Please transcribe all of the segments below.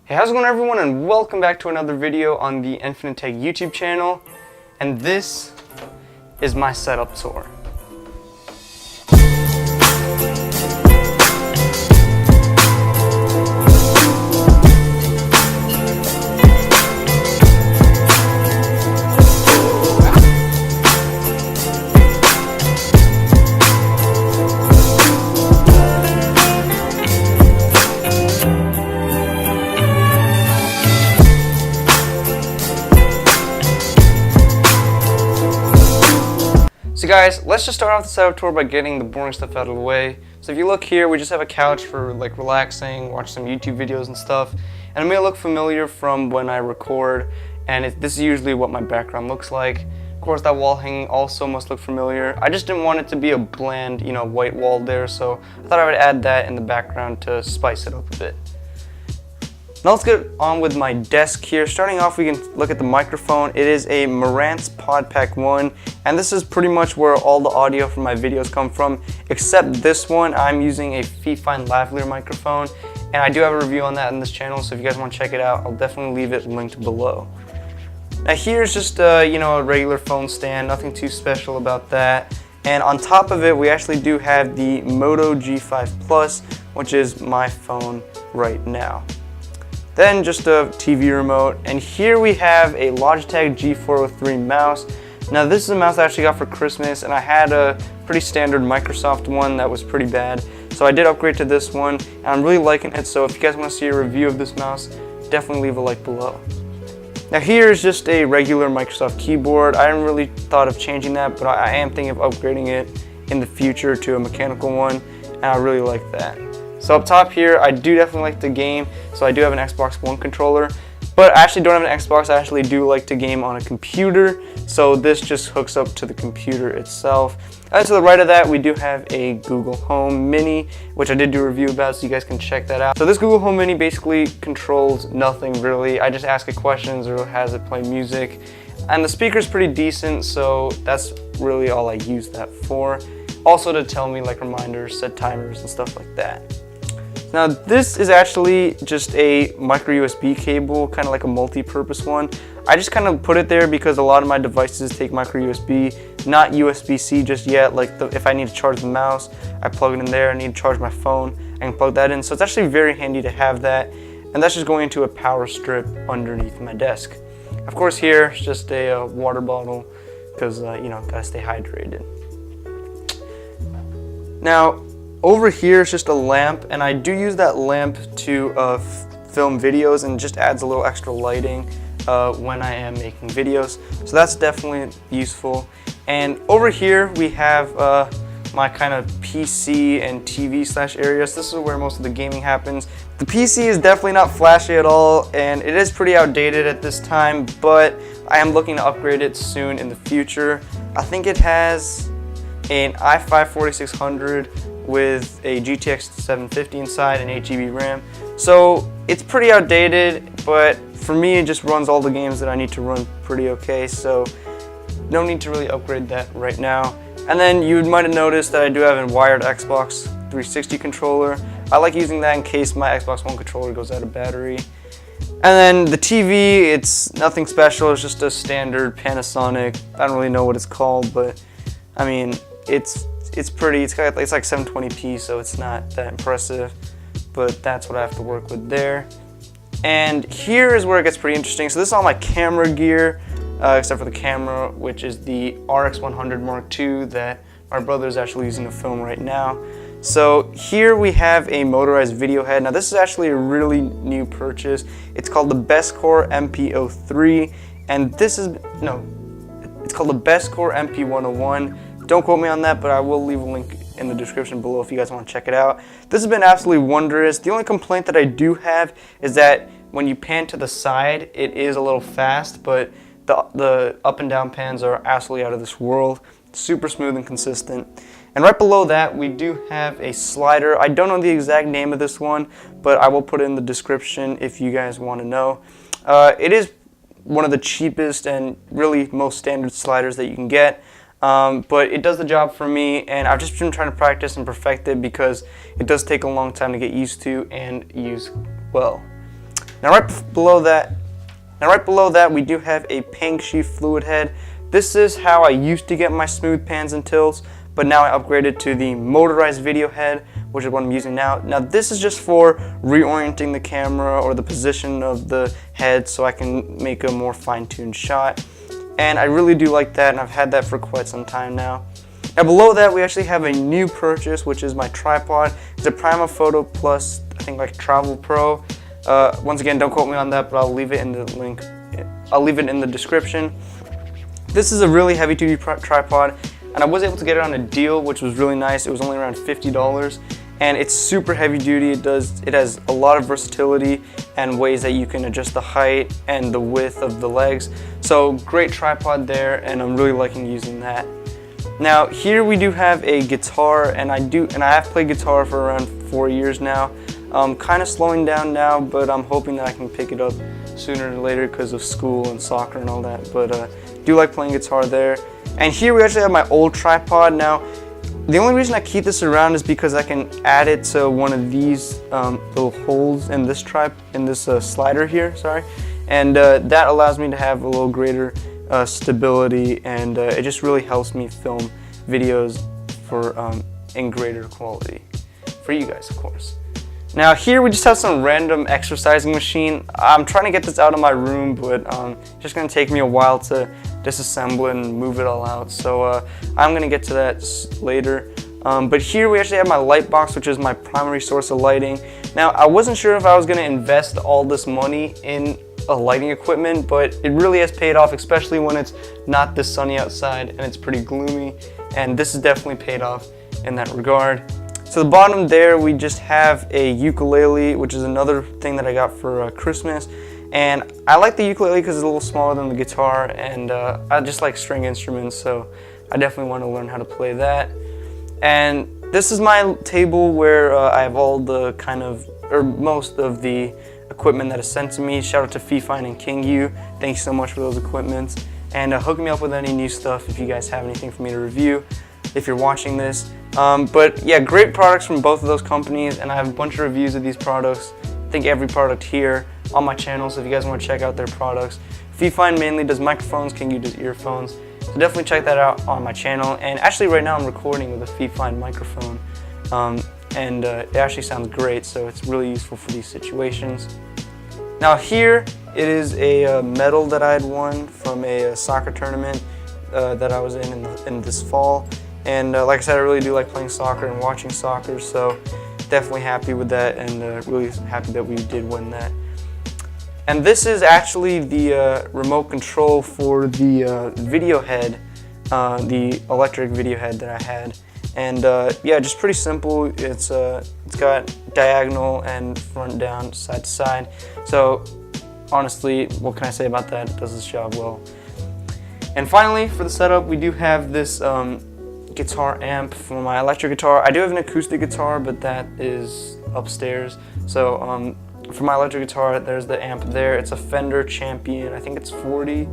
Hey, how's it going everyone, and welcome back to another video on the Infinite Tech YouTube channel. And this is my setup tour. So guys, let's just start off the setup tour by getting the boring stuff out of the way. So if you look here, we just have a couch for like relaxing, watch some YouTube videos and stuff. And it may look familiar from when I record, and this is usually what my background looks like. Of course, that wall hanging also must look familiar. I just didn't want it to be a bland, white wall there, so I thought I would add that in the background to spice it up a bit. Now let's get on with my desk here. Starting off, we can look at the microphone. It is a Marantz PodPack 1, and this is pretty much where all the audio from my videos come from, except this one. I'm using a Fifine lavalier microphone, and I do have a review on that in this channel, so if you guys want to check it out, I'll definitely leave it linked below. Now here's just a regular phone stand, nothing too special about that. And on top of it, we actually do have the Moto G5 Plus, which is my phone right now. Then just a TV remote, and here we have a Logitech G403 mouse. Now this is a mouse I actually got for Christmas, and I had a pretty standard Microsoft one that was pretty bad. So I did upgrade to this one, and I'm really liking it, so if you guys want to see a review of this mouse, definitely leave a like below. Now here is just a regular Microsoft keyboard. I haven't really thought of changing that, but I am thinking of upgrading it in the future to a mechanical one, and I really like that. So up top here, I do definitely like to game, so I do have an Xbox One controller, but I actually don't have an Xbox. I actually do like to game on a computer, so this just hooks up to the computer itself. And to the right of that, we do have a Google Home Mini, which I did do a review about, so you guys can check that out. So this Google Home Mini basically controls nothing really. I just ask it questions or has it play music, and the speaker's pretty decent, so that's really all I use that for. Also to tell me like reminders, set timers, and stuff like that. Now this is actually just a micro USB cable, kind of like a multi-purpose one. I just kind of put it there because a lot of my devices take micro USB, not USB-C just yet. Like if I need to charge the mouse, I plug it in there. I need to charge my phone, I can plug that in. So it's actually very handy to have that. And that's just going into a power strip underneath my desk. Of course here, it's just a water bottle because, gotta stay hydrated. Now, over here is just a lamp, and I do use that lamp to film videos, and just adds a little extra lighting when I am making videos. So that's definitely useful. And over here we have my kind of PC and TV / areas. This is where most of the gaming happens. The PC is definitely not flashy at all, and it is pretty outdated at this time, but I am looking to upgrade it soon in the future. I think it has an i5 4600 with a GTX 750 inside and 8 GB RAM. So it's pretty outdated, but for me it just runs all the games that I need to run pretty okay, so no need to really upgrade that right now. And then you might have noticed that I do have a wired Xbox 360 controller. I like using that in case my Xbox One controller goes out of battery. And then the TV, it's nothing special, it's just a standard Panasonic. I don't really know what it's called, but I mean, it's pretty, it's like 720p, so it's not that impressive, but that's what I have to work with there. And here is where it gets pretty interesting. So this is all my camera gear, except for the camera, which is the RX100 Mark II that my brother is actually using to film right now. So here we have a motorized video head. Now this is actually a really new purchase. It's called the Bestcore MP03, and this is, it's called the Bestcore MP101. Don't quote me on that, but I will leave a link in the description below if you guys want to check it out. This has been absolutely wondrous. The only complaint that I do have is that when you pan to the side, it is a little fast, but the up and down pans are absolutely out of this world. Super smooth and consistent. And right below that, we do have a slider. I don't know the exact name of this one, but I will put it in the description if you guys want to know. It is one of the cheapest and really most standard sliders that you can get. But it does the job for me, and I've just been trying to practice and perfect it because it does take a long time to get used to and use well. Now right below that, we do have a Pangxi fluid head. This is how I used to get my smooth pans and tilts, but now I upgraded to the motorized video head, which is what I'm using now. Now this is just for reorienting the camera or the position of the head so I can make a more fine-tuned shot. And I really do like that, and I've had that for quite some time now. Now below that, we actually have a new purchase, which is my tripod. It's a Prima Photo Plus, I think like Travel Pro. Once again, don't quote me on that, but I'll leave it in the link. I'll leave it in the description. This is a really heavy-duty tripod, and I was able to get it on a deal, which was really nice. It was only around $50, and it's super heavy-duty. It has a lot of versatility and ways that you can adjust the height and the width of the legs. So great tripod there, and I'm really liking using that. Now here we do have a guitar, and I have played guitar for around 4 years now. Kind of slowing down now, but I'm hoping that I can pick it up sooner or later because of school and soccer and all that. But do like playing guitar there. And here we actually have my old tripod. Now the only reason I keep this around is because I can add it to one of these little holes in this slider here, sorry. And that allows me to have a little greater stability, and it just really helps me film videos in greater quality for you guys, of course. Now here we just have some random exercising machine. I'm trying to get this out of my room, but it's just going to take me a while to disassemble it and move it all out. So I'm going to get to that later. But here we actually have my light box, which is my primary source of lighting. Now I wasn't sure if I was going to invest all this money in lighting equipment, but it really has paid off, especially when it's not this sunny outside and it's pretty gloomy, and this has definitely paid off in that regard. So the bottom there, we just have a ukulele, which is another thing that I got for Christmas. And I like the ukulele because it's a little smaller than the guitar, and I just like string instruments, so I definitely want to learn how to play that. And this is my table where I have all the most of the equipment that is sent to me. Shout out to Fifine and Kingu. Thanks so much for those equipments. And hook me up with any new stuff if you guys have anything for me to review, if you're watching this. But yeah, great products from both of those companies, and I have a bunch of reviews of these products. I think every product here on my channel, so if you guys want to check out their products. Fifine mainly does microphones, Kingu does earphones. So definitely check that out on my channel. And actually right now I'm recording with a Fifine microphone. And it actually sounds great, so it's really useful for these situations. Now here, it is a medal that I had won from a soccer tournament that I was in this fall. And like I said, I really do like playing soccer and watching soccer, so definitely happy with that, and really happy that we did win that. And this is actually the remote control for the video head, the electric video head that I had. And yeah, just pretty simple. It's got diagonal and front down, side to side. So honestly, what can I say about that? It does its job well. And finally, for the setup, we do have this guitar amp for my electric guitar. I do have an acoustic guitar, but that is upstairs. So for my electric guitar, there's the amp there. It's a Fender Champion. I think it's 40.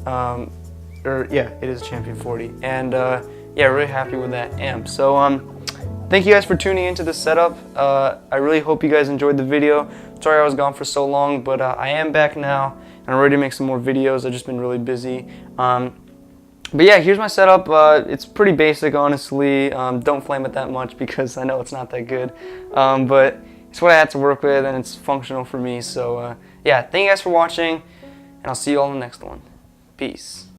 Yeah, it is a Champion 40. And yeah, really happy with that amp. So thank you guys for tuning into this setup. I really hope you guys enjoyed the video. Sorry I was gone for so long, but I am back now, and I'm ready to make some more videos. I've just been really busy. But yeah, here's my setup. It's pretty basic, honestly. Don't flame it that much because I know it's not that good. But it's what I had to work with, and it's functional for me. So yeah, thank you guys for watching, and I'll see you all in the next one. Peace.